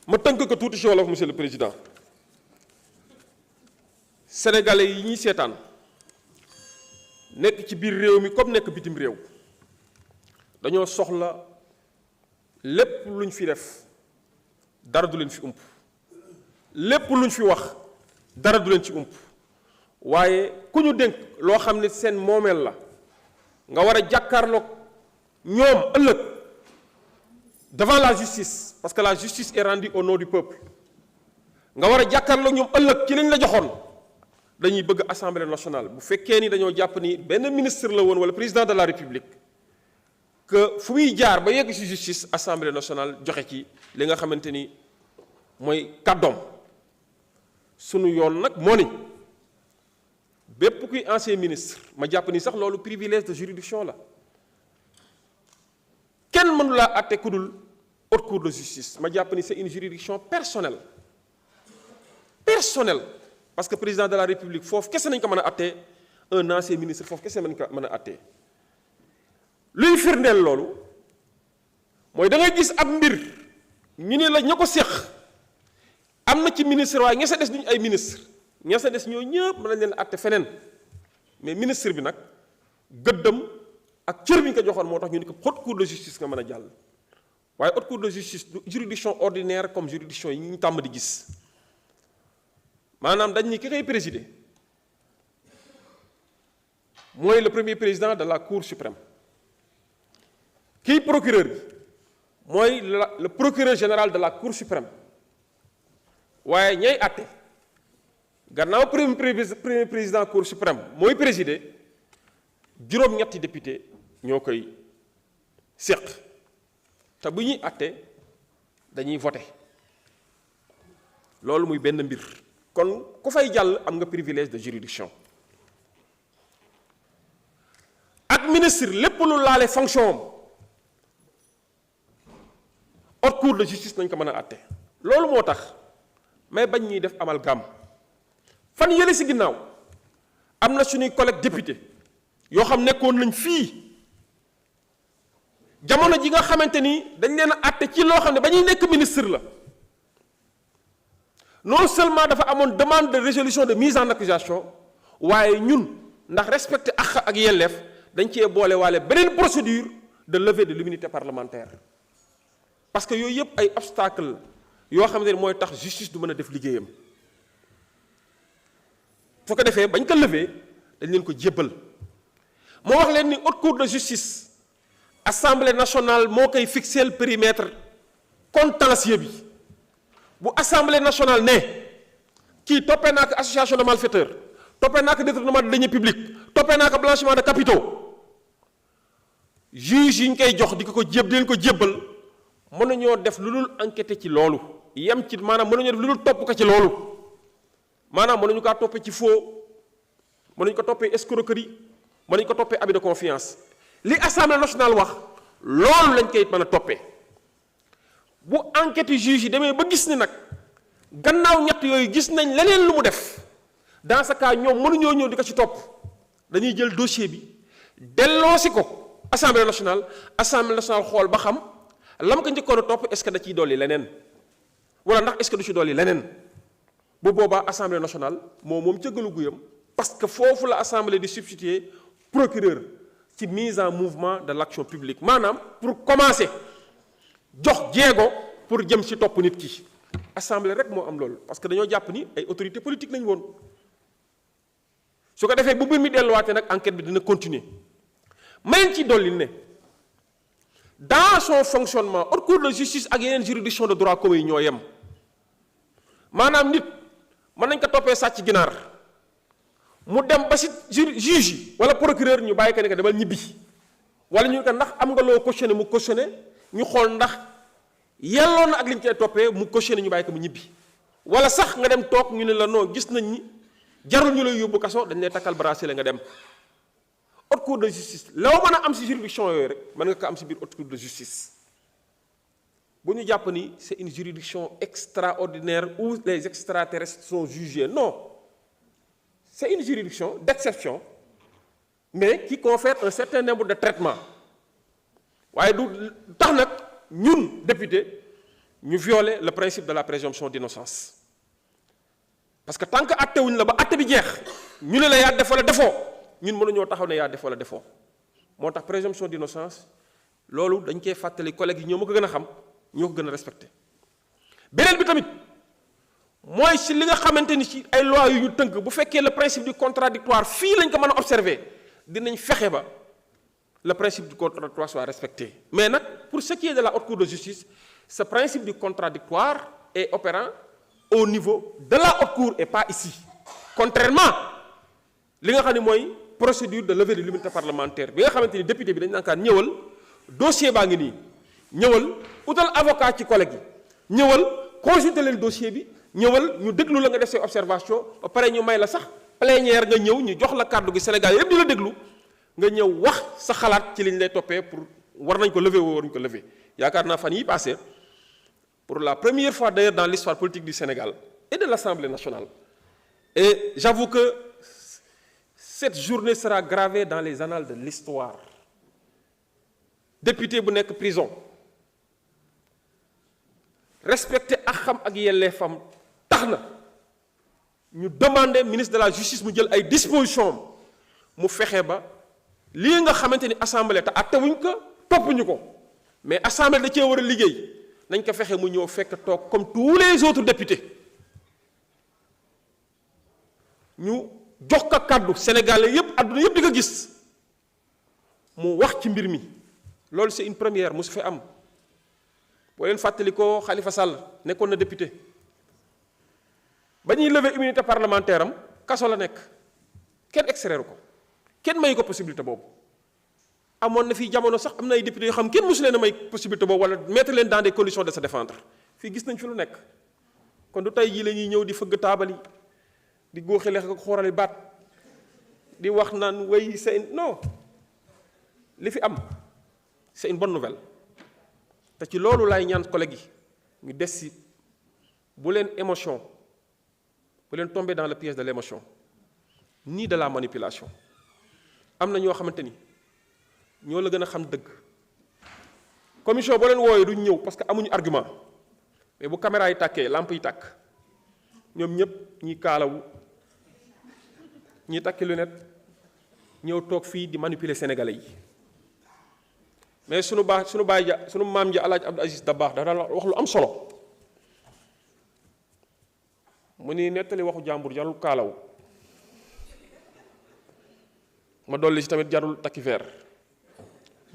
ma tënk ko tuuti ci wolof monsieur le président sénégalais yi ñuy seetaan nekk ci biir réew mi comme nekk bitim réew dañoo soxla lépp luñ fi def dara du leen fi ump lépp luñ fi wax dara du leen ci ump waaye ku ñu dénk loo xam ne seen moomeel la nga war a jàkkaarloog ñoom ëllëg devant la justice parce que la justice est rendue au nom du peuple nga war a jàkkaarloog ñoom ëllëg ci liñ la joxoon dañuy bëgg assemblée nationale bu fekkee ni dañoo jàpp ni benn ministre la woon wala président de la république que fu muy jaar ba yegg ci justice assemblée nationale joxe ci li nga xamante ni mooy kàddoom sunu yoon nag moo ni bépp kuy ancien ministre ma jàpp ni sax loolu privilège de juridiction la kenn mënu laa àtte ku dul haute cour de justice ma jàpp ni c'est une juridiction personnelle parce que président de la république foofu kese nañ ko mën a àttee un ancien ministre foofu kese nañ ko mën a àttee luy firndeel loolu mooy da ngay gis ab mbir ñu ne la ña ko séq am na ci ministre waaye ña sa des duñu ay ministre ña sa des ñoo ñëpp mën nañ leen àtte feneen mais ministre bi nag gëddam ak cër bi ñu ko joxoon moo tax ñu ne ko haute cour de justice nga mën a jàll waaye haute cour de justice du juridiction ordinaire comme juridiction yi ñu tàmm di gis maanaam dañ ni ki koy présider mooy le premier président de la cour suprême kii procureur bi mooy le procureur général de la cour suprême waaye ñay àtte gannaaw premier président cour suprême mooy présider juróom-ñetti député ñoo koy séq te bu ñuy àtte dañuy voter loolu muy benn mbir kon ku fay jàll am nga privilège de juridiction ak ministre lépp lu laale fonction am haute cour de justice nañ ko mën a àtte loolu moo tax mais bañ ñuy def amalgame fan yële ci ginnaaw am na suñuy collègue député yoo xam nekkoon nañ fii jamono ji nga xamante ni dañ leen a àtte ci loo xam ne ba ñuy nekk ministre la non seulement dafa amoon demande de résolution de mise en accusation waaye ñun ndax respecté àq ak yelleef dañ cee boole waale beneen procédure de levée de l'immunité parlementaire parce que yooyu yëpp ay obstacle yoo xamante ni mooy tax justice du mën a def liggéeyam su ko defee bañ ko lever dañ leen ko jébbal moo wax leen ni haute cour de justice assemblée nationale moo koy fixer le périmètre contentieux bi bu assemblée nationale ne kii toppee naa ko association de malfaiteurs toppee naa ko détournement de deniers publics toppee naa ko blanchiment de capitaux juge yi ñu koy jox di ko leen ko jébbal mën nañoo def lu dul enquêter ci loolu yem ci maanaam mën nañoo def lu dul topp ko ci loolu maanaam mën nañu kaa toppee ci faux mën nañu ko toppee escroquerie mën nañu ko toppee abus de confiance li assemblée nationale wax loolu lañ koy mën a toppee bu enquête juge yi demee ba gis ni nag gannaaw ñett yooyu gis nañ leneen lu mu def dans ce cas ñoom mënuñoo ñëw di ko ci topp dañuy jël dossier bi delloosi ko assemblée nationale xool ba xam lam ko njëkkoon a topp est-ce que da ciy dolli leneen wala ndax est-ce que du ci dolli leneen bu boobaa assemblée nationale moom cëggalu guyam parce que foofu la assemblée di substituer procureur ci mise en mouvement de l'action publique maanaam pour commencer jox jéego pour jëm ci topp nit ki assemblée rek moo am loolu parce que dañoo jàpp ni ay autorités politiques lañu woon su ko defee bu mbir mi delluwaatee nag enquête bi dina continuer mayen ci dolli ne dans son fonctionnement haute cour de justice ak yeneen juridiction de droit commun yi ñoo yem maanaam nit mën nañ ko toppee sàcc ginaar mu dem ba ci juge yi wala procureur ñu bàyyi ko ne ko demal ñibbi wala ñu ko ndax am nga loo cautionné mu cautionné ñu xool ndax yelloon na ak li ñu koy toppee mu cautionné ñu bàyyi ko mu ñibbi wala sax nga dem toog ñu ne la non gis nañ ni jarul ñu lay yóbbu kaso dañ lay takkal bracelet nga dem haute cour de justice loo mën a am ci juridiction yooyu rek mën nga ko am ci biir haute cour de justice bu ñu jàpp ni c'est une juridiction extraordinaire où les extraterrestres sont jugés non c'est une juridiction d'exception mais qui confère un certain nombre de traitements waaye du tax nag ñun député ñu violer le principe de la présomption d'innocence parce que tant que atte wuñ la ba atte bi jeex ñu ne la yaa def wala defoo ñun mënuñoo taxaw ne yaa def wala defoo moo tax présomption d'innocence loolu dañ koy fàttali collègues yi ñoo ma ko gën a xam ñoo ko gën a respecté beneen bi tamit mooy si li nga xamante ni ci ay lois yu ñu tënk bu fekkee le principe du contradictoire fii lañ ko mën a observer dinañ fexe ba le principe du contradictoire soit respecté mais nag pour ce qui est de la haute cour de justice ce principe du contradictoire est opérant au niveau de la haute cour et pas ici contrairement li nga xam ne mooy procédure de levée de l'immunité parlementaire bi nga xamante ni député bi dañ naan kaan ñëwal dossier baa ngi nii ñëwal utal avocat ci collègue yi ñëwal consulter leen dossier bi ñëwal ñu déglu la nga def say observation ba pare ñu may la sax plénière nga ñëw ñu jox la kàddu gi Sénégal yëpp di la déglu nga ñëw wax sa xalaat ci liñ lay toppee pour war nañ ko lever woo waruñu ko lever yaakaar naa fan yi passé pour la première fois d'ailleurs dans l'histoire politique du Sénégal et de l'Assemblée nationale et j'avoue que cette journée sera gravée dans les annales de l'histoire député bu nekk prison respecter ak xam ak yelleefam tax na ñu demander ministre de la justice mu jël ay dispositions mu fexe ba lii nga xamante ni assemblée te attewuñ ko toppuñu ko mais assemblée da cee war a liggéey nañ ko fexe mu ñëw fekk toog comme tous les autres députés ñu jox ko kàddu sénégalais yépp àdduna yépp di ko gis mu wax ci mbir mi loolu c'est une première mu su fi am boo leen fàttali ko Khalifa Sall nekkoon na député ba ñuy lever immunité parlementaire am kaso la nekk kenn extraire ko kenn mayu ko possibilité boobu amoon na fii jamono sax am na ay députés yoo xam kenn mosu leen a may possibilité boobu wala mettre leen dans des conditions de se défendre fii gis nañ fi lu nekk kon du tey jii la ñuy ñëw di fëgg taabali di góoxale ak xoorali baat di wax naan way c'est non li fi am c'est une bonne nouvelle te ci loolu laay ñaan collègues yi ñu des si bu leen émotion bu leen tomber dans le piège de l'émotion ni de la manipulation am na ñoo xamante ni ñoo la gën a xam dëgg commission boo leen wooyee duñ ñëw parce que amuñu argument mais bu caméra yi tàkkee lampe yi tàkk ñoom ñëpp ñi kaalawu ñi takki lunette ñëw toog fii di manipuler sénégalais yi mais sunu maam ji Alaaji Abdou Aziz Dabakh dafa daan wax lu am solo mu ni nettali waxu jàmbur jarul kaalaw ma dolli ci tamit jarul takki verre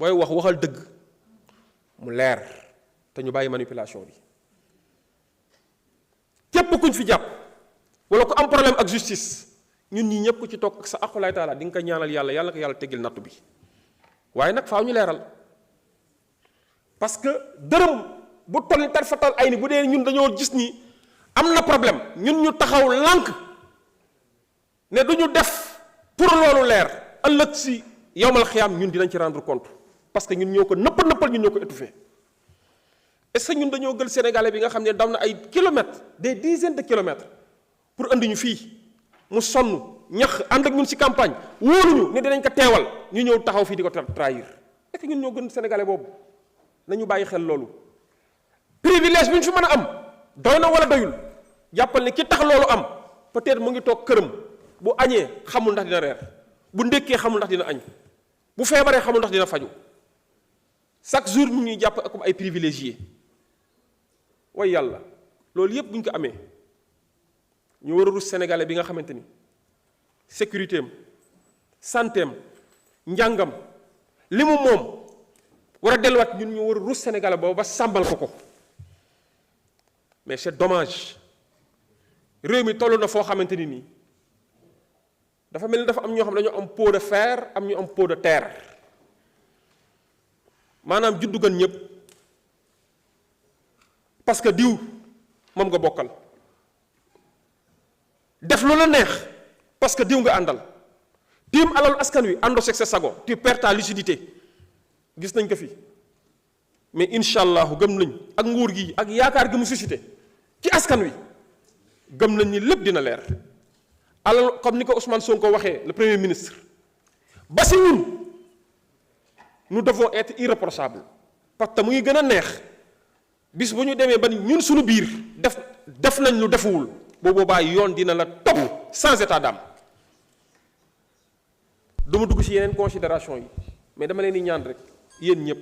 booy wax waxal dëgg mu leer te ñu bàyyi manipulation bi képp kuñ fi jàpp wala ku am problème ak justice ñun ñi ñëpp ku ci toog ak sa aqulaay taala di nga ko ñaanal yàlla yàlla ko yàlla teggil nattu bi waaye nag faaw ñu leeral parce que dërëm bu toll ni tarfatal ay ni bu dee ñun dañoo gis ni am na problème ñun ñu taxaw lànk ne du ñu def pour loolu leer ëllëg si yowmal xiyaam ñun dinañ ci rendre compte parce que ñun ñoo ko nëppal ñun ñoo ko étouffé est-ce que ñun dañoo gël sénégalais bi nga xam ne daw na ay kilomètres des dizaines de kilomètres pour andi ñu fii mu sonn ñax ànd ak ñun ci campagne wóoluñu ne dinañ ko teewal ñu ñëw taxaw fii di ko trahir est-ce que ñun ñoo gën sénégalais boobu nañu bàyyi xel loolu privilège bi ñu fi mën a am doy na wala doyul jàppal ne ki tax loolu am peut-être mu ngi toog këram bu añee xamul ndax dina reer bu ndékkee xamul ndax dina añ bu feebaree xamul ndax dina faju chaque jour ñu ñuy jàpp ak ay privilégiés way yàlla loolu yépp bu ñu ko amee ñu war a rus sénégalais bi nga xamante ni sécurité am santé am njàngam li mu moom war a delluwaat ñun ñu war a rus sénégalais boobu ba sàmbal ko mais c'est dommage réew mi toll na foo xamante ni nii dafa mel ni dafa am ñoo xam ne dañoo am pot de fer am ñu am pot de terre maanaam juddu gën ñëpp parce que diw moom nga bokkal def lu la neex parce que diw nga àndal tiim alalu askan wi àndoo seeg sa sago tu perds ta lucidité gis nañ ko fi mais incha allahu gëm nañ ak nguur gi ak yaakaar gi mu suscité ci askan wi gëm nañ ni lépp dina leer alal comme ni ko Ousmane Sonko waxee le premier ministre ba si ñun nous devons être irréprochables parce que mu ngi gën a neex bis bu ñu demee ba ñun suñu biir def nañ lu defuwul bu boobaa yoon dina la topp sans état d'âme. duma dugg ci yeneen considération yi mais dama leen di ñaan rek yéen ñëpp.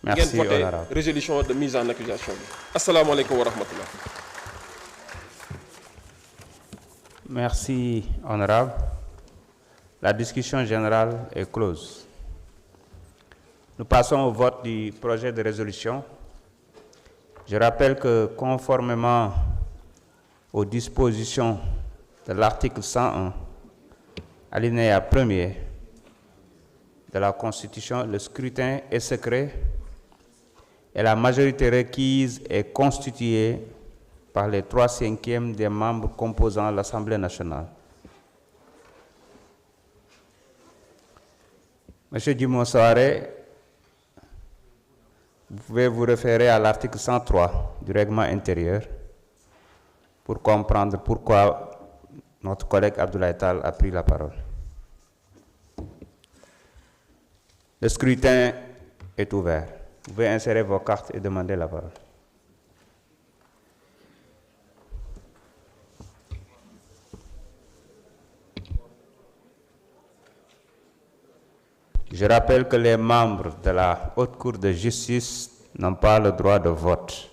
ngeen voté résolution de mise en accusation bi. asalaamaaleykum wa rahmatullah. Merci, honorable. La discussion générale est close. Nous passons au vote du projet de résolution. Je rappelle que, conformément aux dispositions de l'article 101, alinéa 1er de la Constitution, le scrutin est secret et la majorité requise est constituée par les 3/5 des membres composant l'Assemblée nationale. Monsieur Dumont Soare, vous pouvez vous référer à l'article 103 du règlement intérieur pour comprendre pourquoi notre collègue Abdoulaye Tall a pris la parole. Le scrutin est ouvert. Vous pouvez insérer vos cartes et demander la parole. Je rappelle que les membres de la Haute Cour de justice n'ont pas le droit de vote.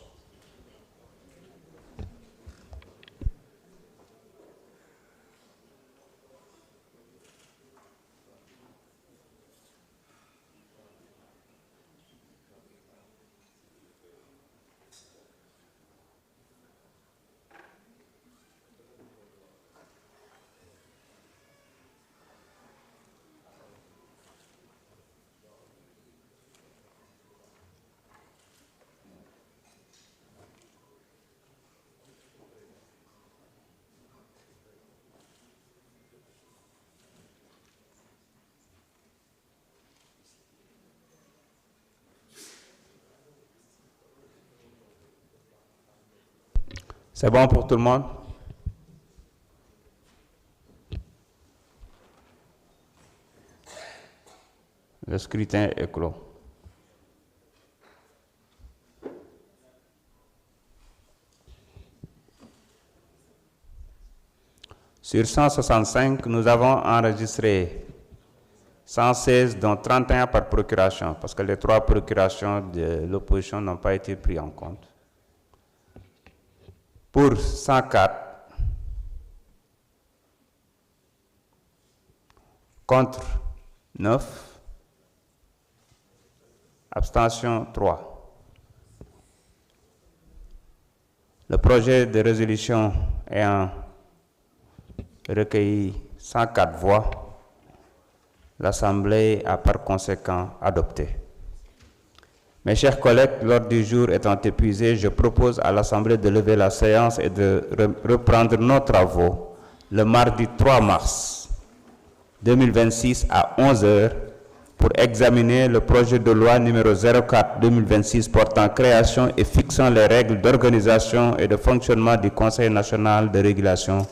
C'est bon pour tout le monde? Le scrutin est clos. Sur 165, nous avons enregistré 116, dont 31 par procuration, parce que les 3 procurations de l'opposition n'ont pas été prises en compte. Pour 104, contre 9, abstention 3. Le projet de résolution ayant recueilli 104 voix, l'Assemblée a par conséquent adopté. Mes chers collègues, l'ordre du jour étant épuisé, je propose à l'Assemblée de lever la séance et de reprendre nos travaux le mardi 3 mars 2026 à 11 h pour examiner le projet de loi numéro 04/2026 portant création et fixant les règles d'organisation et de fonctionnement du Conseil national de régulation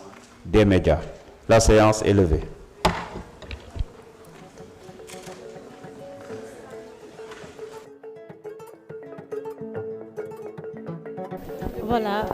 des médias. La séance est levée. Voilà.